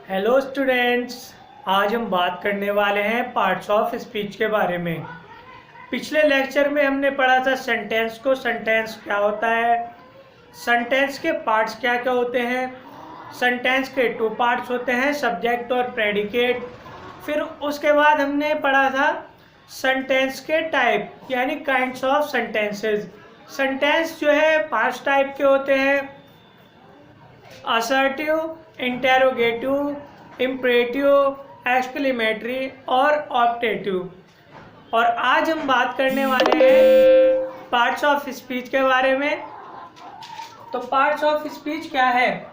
Hello students. आज हम बात करने वाले हैं पार्ट्स ऑफ स्पीच के बारे में। पिछले लेक्चर में हमने पढ़ा था सेंटेंस को, सेंटेंस क्या होता है, सेंटेंस के पार्ट्स क्या क्या होते हैं। सेंटेंस के 2 पार्ट्स होते हैं, सब्जेक्ट और प्रेडिकेट। फिर उसके बाद हमने पढ़ा था सेंटेंस के टाइप यानी काइंड्स ऑफ सेंटेंसेस। सेंटेंस जो है 5 टाइप के होते हैं, असर्टिव, इंटेरोगेटिव, इम्परेटिव, एक्सक्लेमेटरी और ऑप्टेटिव। और आज हम बात करने वाले हैं पार्ट्स ऑफ स्पीच के बारे में। तो पार्ट्स ऑफ स्पीच क्या है?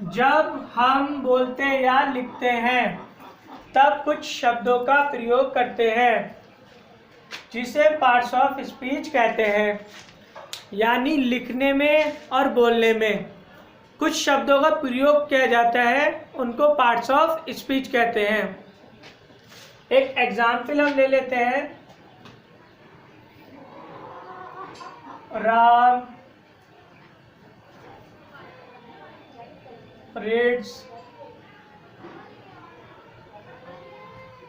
जब हम बोलते या लिखते हैं तब कुछ शब्दों का प्रयोग करते हैं जिसे पार्ट्स ऑफ स्पीच कहते हैं। यानी लिखने में और बोलने में कुछ शब्दों का प्रयोग किया जाता है, उनको पार्ट्स ऑफ स्पीच कहते हैं। एक एग्जाम्पल हम ले लेते हैं। Ram reads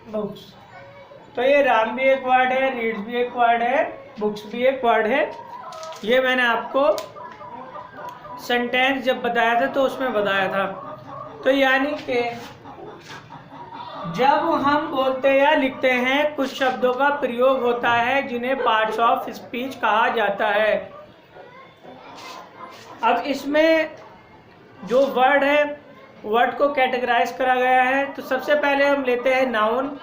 books. तो ये राम भी एक वर्ड है, रीड्स भी एक वर्ड है, बुक्स भी एक वर्ड है। ये मैंने आपको सेंटेंस जब बताया था तो उसमें बताया था। तो यानी कि जब हम बोलते या लिखते हैं कुछ शब्दों का प्रयोग होता है जिन्हें पार्ट्स ऑफ स्पीच कहा जाता है। अब इसमें जो वर्ड है, वर्ड को कैटेगराइज करा गया है। तो सबसे पहले हम लेते हैं नाउन।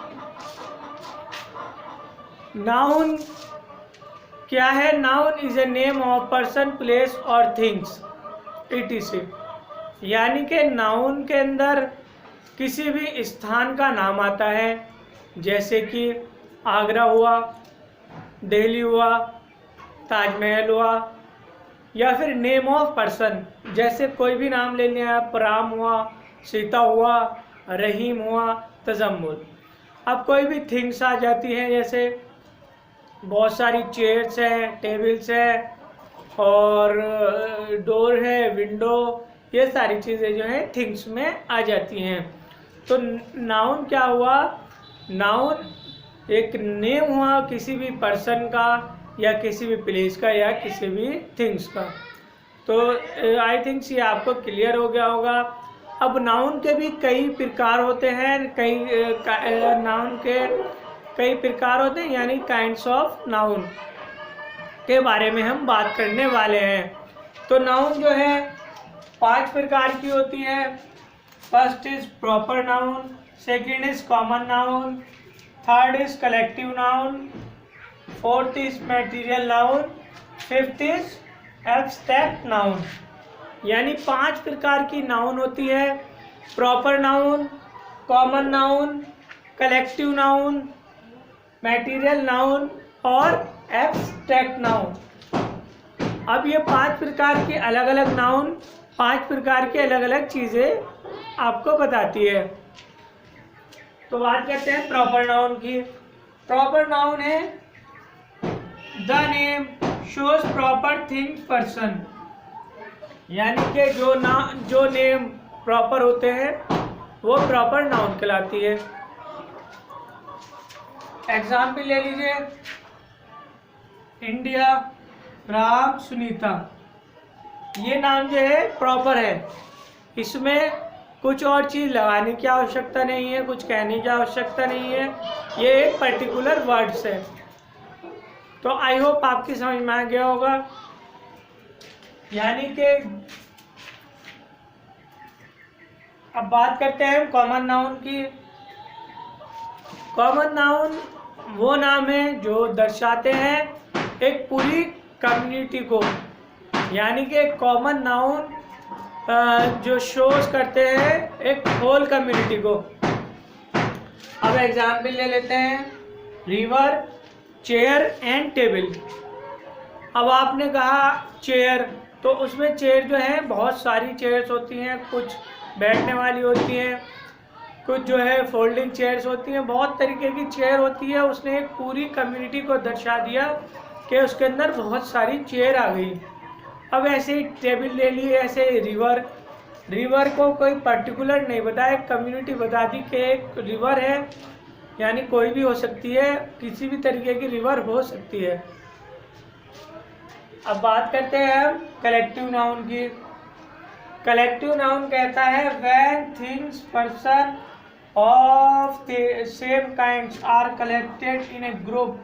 नाउन क्या है? Noun is a name of person, place और थिंग्स etc। यानी कि नाउन के अंदर किसी भी स्थान का नाम आता है, जैसे कि आगरा हुआ, दिल्ली हुआ, ताजमहल हुआ, या फिर नेम ऑफ पर्सन, जैसे कोई भी नाम ले लिया, राम हुआ, सीता हुआ, रहीम हुआ, तजम्मुल। अब कोई भी थिंग्स आ जाती हैं, जैसे बहुत सारी चेयर्स हैं, टेबल्स हैं और डोर है, विंडो, ये सारी चीज़ें जो हैं थिंग्स में आ जाती हैं। तो नाउन क्या हुआ? नाउन एक नेम हुआ किसी भी पर्सन का या किसी भी प्लेस का या किसी भी थिंग्स का। तो आई थिंक ये आपको क्लियर हो गया होगा। अब नाउन के भी कई प्रकार होते हैं, नाउन के कई प्रकार होते हैं, यानी काइंड्स ऑफ नाउन के बारे में हम बात करने वाले हैं। तो नाउन जो है 5 प्रकार की होती है। First is proper noun, second is common noun, third is collective noun, fourth is material noun, fifth is abstract noun. यानी 5 प्रकार की नाउन होती है। Proper noun, common noun, collective noun, material noun और एब्स्ट्रैक्ट नाउन। अब ये 5 प्रकार की अलग अलग नाउन 5 प्रकार की अलग अलग चीज़ें आपको बताती है। तो बात करते हैं प्रॉपर नाउन की। प्रॉपर नाउन है the name shows proper thing person. यानी कि जो नेम प्रॉपर होते हैं वो प्रॉपर नाउन कहलाती है। एग्जाम्पल ले लीजिए, इंडिया, राम, सुनीता। ये नाम जो है प्रॉपर है, इसमें कुछ और चीज़ लगाने की आवश्यकता नहीं है, कुछ कहने की आवश्यकता नहीं है, ये एक पर्टिकुलर वर्ड्स है। तो आई होप आपकी समझ में आ गया होगा। यानी कि अब बात करते हैं कॉमन नाउन की। कॉमन नाउन वो नाम है जो दर्शाते हैं एक पूरी कम्युनिटी को, यानी कि कॉमन नाउन जो शोज करते हैं एक होल कम्युनिटी को। अब एग्जाम्पल ले लेते हैं, रिवर, चेयर एंड टेबल। अब आपने कहा चेयर, तो उसमें चेयर जो है बहुत सारी चेयर्स होती हैं, कुछ बैठने वाली होती हैं, कुछ जो है फोल्डिंग चेयर्स होती हैं, बहुत तरीके की चेयर होती है। उसने एक पूरी कम्युनिटी को दर्शा दिया कि उसके अंदर बहुत सारी चेयर आ गई। अब ऐसे ही टेबल ले लिए, ऐसे रिवर, रिवर को कोई पर्टिकुलर नहीं बताया, एक कम्युनिटी बता दी कि एक रिवर है, यानी कोई भी हो सकती है, किसी भी तरीके की रिवर हो सकती है। अब बात करते हैं हम कलेक्टिव नाउन की। कलेक्टिव नाउन कहता है when things person of same kinds are collected in a group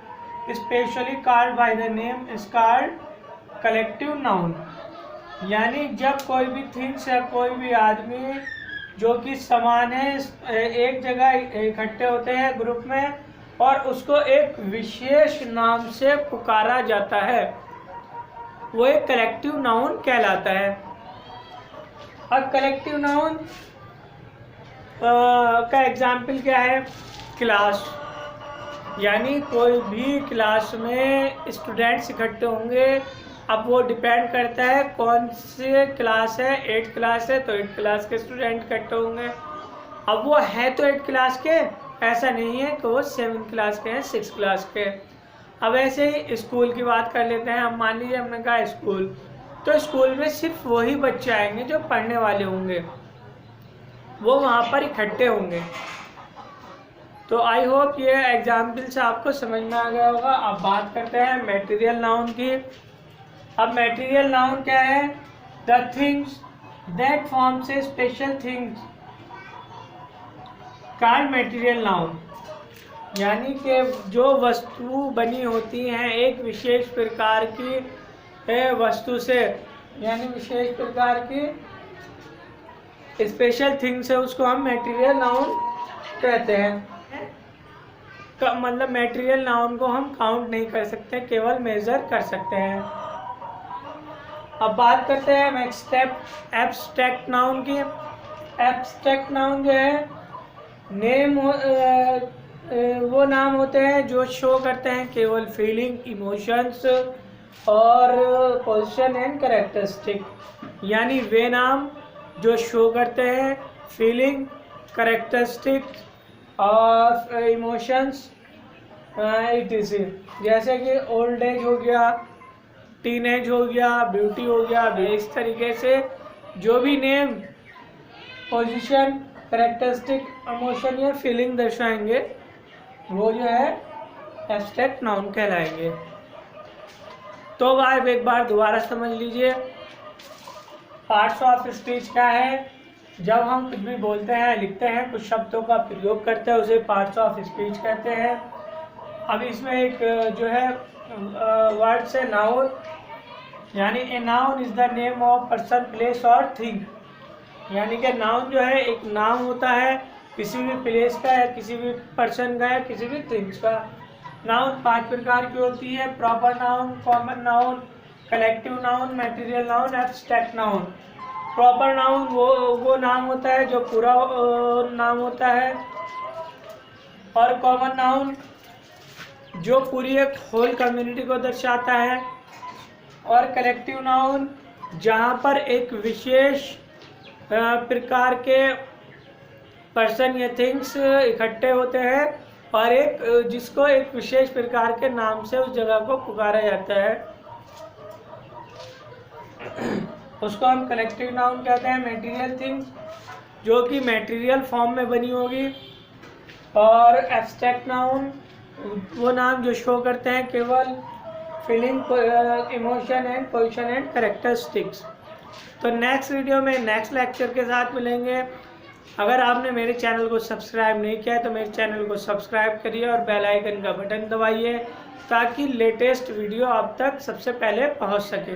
specially called by the name is called collective noun. यानी जब कोई भी थिंग्स या कोई भी आदमी जो कि समान है एक जगह इकट्ठे होते हैं ग्रुप में और उसको एक विशेष नाम से पुकारा जाता है, वो एक कलेक्टिव नाउन कहलाता है। और कलेक्टिव नाउन का एग्जाम्पल क्या है? क्लास, यानी कोई भी क्लास में स्टूडेंट्स इकट्ठे होंगे। अब वो डिपेंड करता है कौन से क्लास है, 8th क्लास है तो 8th क्लास के स्टूडेंट इकट्ठे होंगे। अब वो है तो 8th क्लास के, ऐसा नहीं है कि वो 7th क्लास के हैं, 6th क्लास के। अब ऐसे ही स्कूल की बात कर लेते हैं। अब मान लीजिए हमने कहा स्कूल, तो स्कूल में सिर्फ वही बच्चे आएंगे जो पढ़ने वाले होंगे, वो वहाँ पर इकट्ठे होंगे। तो आई होप ये एग्जाम्पल से आपको समझ में आ गया होगा। अब बात करते हैं मटेरियल नाउन की। अब मटेरियल नाउन क्या है? The things that forms a special things called material noun. यानी कि जो वस्तु बनी होती हैं एक विशेष प्रकार की वस्तु से, यानी विशेष प्रकार की स्पेशल थिंग्स है, उसको हम मटेरियल नाउन कहते हैं। मतलब मटेरियल नाउन को हम काउंट नहीं कर सकते, केवल मेजर कर सकते हैं। अब बात करते हैं एब्स्ट्रैक्ट नाउन की। एब्स्ट्रैक्ट नाउन जो है नेम वो नाम होते हैं जो शो करते हैं केवल फीलिंग, इमोशंस और पोजीशन एंड कैरेक्टरिस्टिक। यानी वे नाम जो शो करते हैं फीलिंग, कैरेक्टरिस्टिक और इमोशंस etc। जैसे कि ओल्ड एज हो गया, टीन एज हो गया, ब्यूटी हो गया। इस तरीके से जो भी नेम पोजीशन, कैरेक्टरिस्टिक, इमोशन या फीलिंग दर्शाएंगे वो जो है एब्स्ट्रैक्ट नाउन कहलाएंगे। तो आप एक बार दोबारा समझ लीजिए, पार्ट्स ऑफ स्पीच क्या है? जब हम कुछ भी बोलते हैं, लिखते हैं, कुछ शब्दों का प्रयोग करते हैं, उसे पार्ट्स ऑफ स्पीच कहते हैं। अब इसमें एक जो है वर्ड से नाउन, यानी a noun is the name of person, place और थिंग। यानी कि नाउन जो है एक नाम होता है किसी भी प्लेस का या किसी भी पर्सन का या किसी भी थिंग्स का। नाउन 5 प्रकार की होती है: proper noun, common noun, collective noun, material noun, abstract noun. Proper noun वो नाम होता है जो पूरा नाम होता है, और कॉमन नाउन जो पूरी एक होल कम्युनिटी को दर्शाता है, और कलेक्टिव नाउन जहाँ पर एक विशेष प्रकार के पर्सन या थिंग्स इकट्ठे होते हैं और एक जिसको एक विशेष प्रकार के नाम से उस जगह को पुकारा जाता है, उसको हम कलेक्टिव नाउन कहते हैं। मटेरियल थिंग्स जो कि मटेरियल फॉर्म में बनी होगी, और एब्स्ट्रैक्ट नाउन वो नाम जो शो करते हैं केवल feeling, emotion and position and characteristics. तो नेक्स्ट वीडियो में नेक्स्ट लेक्चर के साथ मिलेंगे। अगर आपने मेरे चैनल को सब्सक्राइब नहीं किया है तो मेरे चैनल को सब्सक्राइब करिए और बेल आइकन का बटन दबाइए ताकि लेटेस्ट वीडियो आप तक सबसे पहले पहुंच सके।